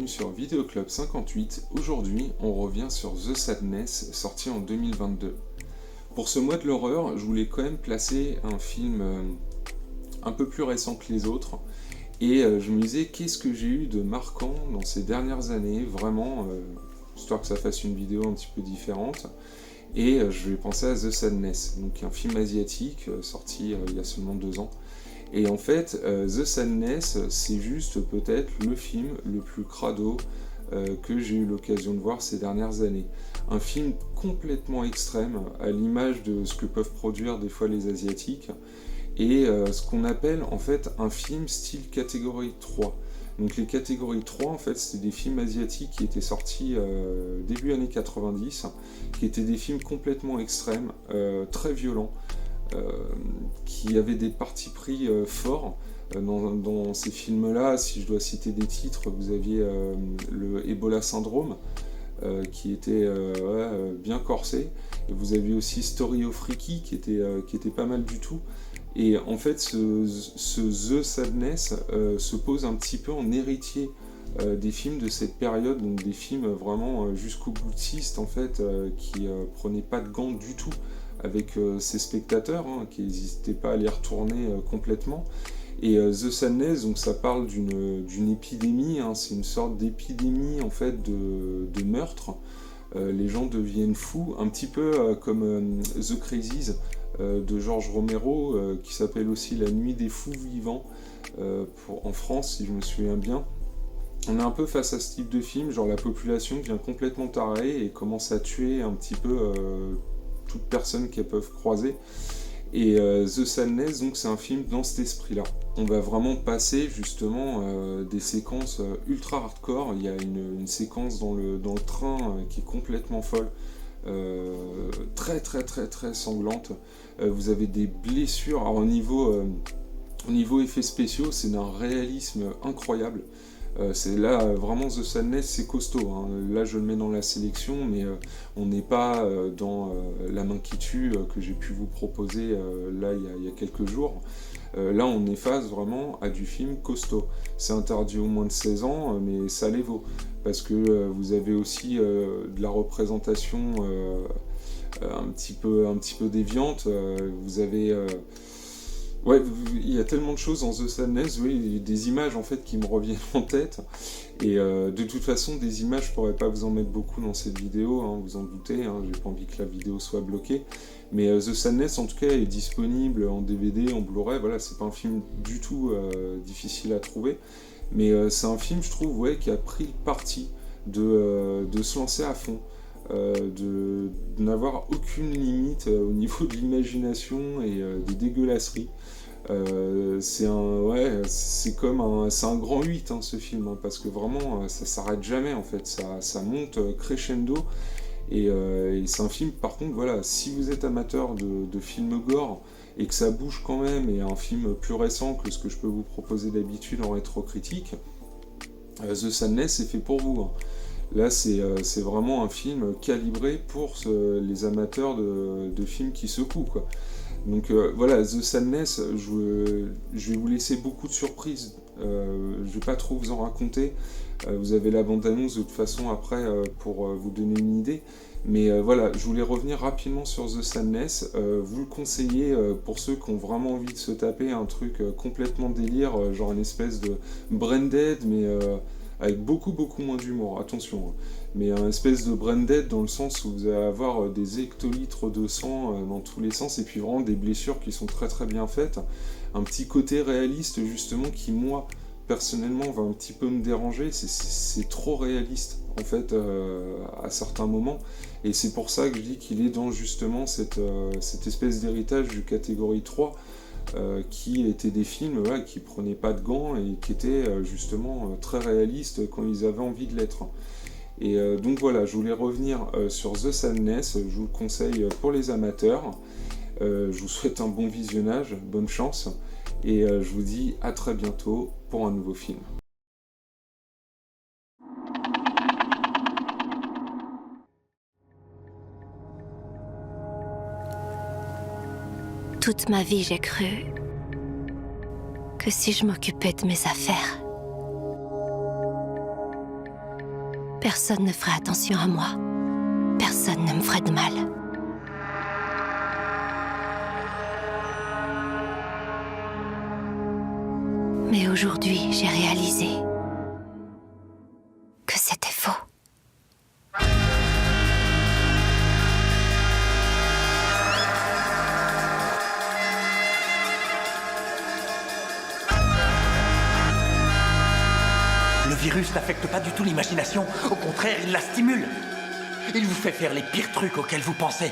sur Vidéo Club 58. Aujourd'hui, on revient sur The Sadness, sorti en 2022. Pour ce mois de l'horreur, je voulais quand même placer un film un peu plus récent que les autres. Et je me disais, qu'est-ce que j'ai eu de marquant dans ces dernières années, vraiment, histoire que ça fasse une vidéo un petit peu différente. Et je vais penser à The Sadness, donc un film asiatique sorti il y a seulement 2 ans. Et en fait, The Sadness, c'est juste peut-être le film le plus crado que j'ai eu l'occasion de voir ces dernières années. Un film complètement extrême, à l'image de ce que peuvent produire des fois les Asiatiques, et ce qu'on appelle en fait un film style catégorie 3. Donc les catégories 3, en fait, c'était des films asiatiques qui étaient sortis début années 90, qui étaient des films complètement extrêmes, très violents, qui avaient des partis pris forts. Dans ces films-là, si je dois citer des titres, vous aviez le Ebola Syndrome, qui était bien corsé, et vous aviez aussi Story of Ricky, qui était pas mal du tout. Et en fait, ce The Sadness se pose un petit peu en héritier des films de cette période, donc des films vraiment jusqu'au boutistes, en fait, qui prenaient pas de gants du tout avec ses spectateurs, qui n'hésitaient pas à les retourner complètement. Et The Sadness, donc ça parle d'une épidémie, c'est une sorte d'épidémie en fait de meurtre. Les gens deviennent fous, un petit peu comme The Crazies de George Romero, qui s'appelle aussi La Nuit des Fous Vivants en France, si je me souviens bien. On est un peu face à ce type de film, genre la population devient complètement tarée et commence à tuer un petit peu toute personne qu'elles peuvent croiser. Et The Sadness, donc c'est un film dans cet esprit-là. On va vraiment passer justement des séquences ultra hardcore. Il y a une séquence dans le train qui est complètement folle, très très très très sanglante. Vous avez des blessures. Alors, au niveau effets spéciaux, c'est d'un réalisme incroyable. C'est là vraiment The Sadness, c'est costaud. Là je le mets dans la sélection, mais on n'est pas dans La Main qui tue que j'ai pu vous proposer là il y a quelques jours. Là on est face vraiment à du film costaud. C'est interdit aux moins de 16 ans, mais ça les vaut. Parce que vous avez aussi de la représentation un petit peu déviante. Vous avez... Ouais, il y a tellement de choses dans The Sadness, oui, des images en fait qui me reviennent en tête. Et de toute façon, des images, je pourrais pas vous en mettre beaucoup dans cette vidéo, vous en doutez, j'ai pas envie que la vidéo soit bloquée. Mais The Sadness, en tout cas, est disponible en DVD, en Blu-ray, voilà, c'est pas un film du tout difficile à trouver. Mais c'est un film, je trouve, ouais, qui a pris le parti de se lancer à fond. De n'avoir aucune limite au niveau de l'imagination et des dégueulasseries. C'est un grand 8 ce film, parce que vraiment ça s'arrête jamais en fait, ça monte crescendo. Et c'est un film, par contre, voilà, si vous êtes amateur de films gore et que ça bouge quand même, et un film plus récent que ce que je peux vous proposer d'habitude en rétrocritique, The Sadness est fait pour vous. Là, c'est vraiment un film calibré pour les amateurs de films qui secouent, quoi. Donc voilà, The Sadness, je vais vous laisser beaucoup de surprises. Je vais pas trop vous en raconter. Vous avez la bande-annonce de toute façon après pour vous donner une idée. Mais voilà, je voulais revenir rapidement sur The Sadness. Vous le conseillez pour ceux qui ont vraiment envie de se taper un truc complètement délire, genre une espèce de Braindead, mais avec beaucoup beaucoup moins d'humour, attention. Mais un espèce de Braindead dans le sens où vous allez avoir des hectolitres de sang dans tous les sens, et puis vraiment des blessures qui sont très très bien faites. Un petit côté réaliste justement qui, moi, personnellement, va un petit peu me déranger. C'est trop réaliste en fait à certains moments, et c'est pour ça que je dis qu'il est dans justement cette espèce d'héritage du catégorie 3, qui étaient des films qui prenaient pas de gants et qui étaient justement très réalistes quand ils avaient envie de l'être. Et donc voilà, je voulais revenir sur The Sadness, je vous le conseille pour les amateurs. Je vous souhaite un bon visionnage, bonne chance, et je vous dis à très bientôt pour un nouveau film. Toute ma vie, j'ai cru que si je m'occupais de mes affaires, personne ne ferait attention à moi. Personne ne me ferait de mal. Mais aujourd'hui, j'ai réalisé que c'était faux. Le virus n'affecte pas du tout l'imagination. Au contraire, il la stimule. Il vous fait faire les pires trucs auxquels vous pensez.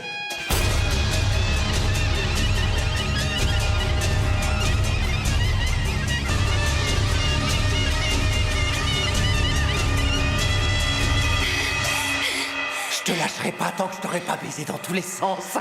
Je te lâcherai pas tant que je t'aurai pas baisé dans tous les sens.